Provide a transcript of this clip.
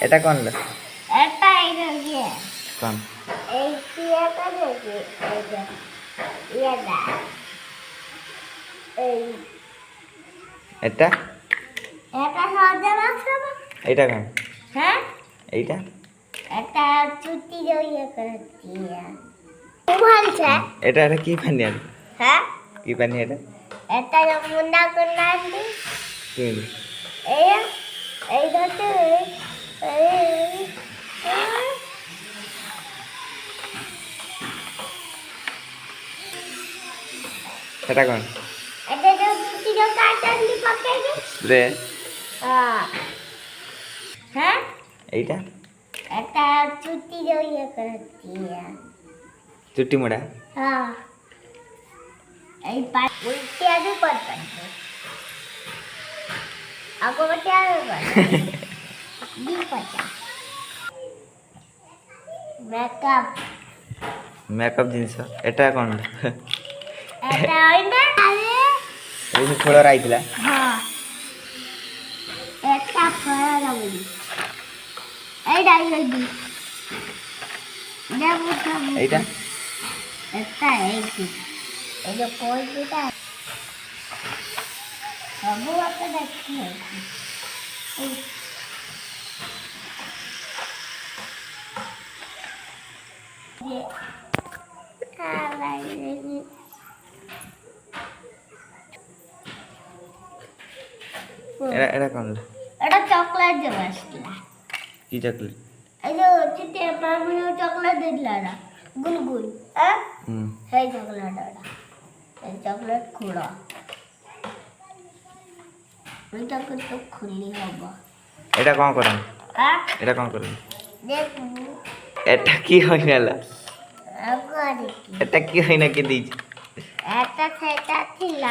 এটা কোন লো? এটা এই কোন? এই এটা দেখি এই যে এটা এই এটা এটা সহজে বাক্স এটা কোন? হ্যাঁ এইটা এটা চুটি জড়িয়ে করছি ভালছে এটা এটা কি পানি আর হ্যাঁ কি পানি এটা? এটা মুন্ডা করনা দি কি? এই এই ধরতে এই এটা কোন? এটা তো চুটি जो काटन दी पकेगी স্প্রে हां হ্যাঁ এইটা এটা চুটি জড়িয়ে করছি চুটি মোড়া হ্যাঁ এই পাট উল্টে আগে করবেন আগো বটে আগে করবেন দি পাটা মেকআপ মেকআপ জিনিস এটা কোন? এটা ওই না আরে এই যে ছোড়া রাইছিলা হ্যাঁ এটা ফরা রাখবি এই ডাইল দি দেবো এইটা এটা এই কি এই যে কই দিটা সবু একটা দেখছি এই যে আলাই এটা এটা কোন? এটা চকলেট দেবে আসলে কি চকলেট? এই যে চিতে পারমিনো চকলেট দিলা না গুলগুল হ্যাঁ হুম এই চকলেট এটা এই চকলেট খুড়া এটা কিন্তু খুলি হবে এটা কোন করেন? হ্যাঁ এটা কোন করেন? দেখু এটা কি হয় না? আগে এটা কি হয় না কি দিছ? এটা সেটা ছিল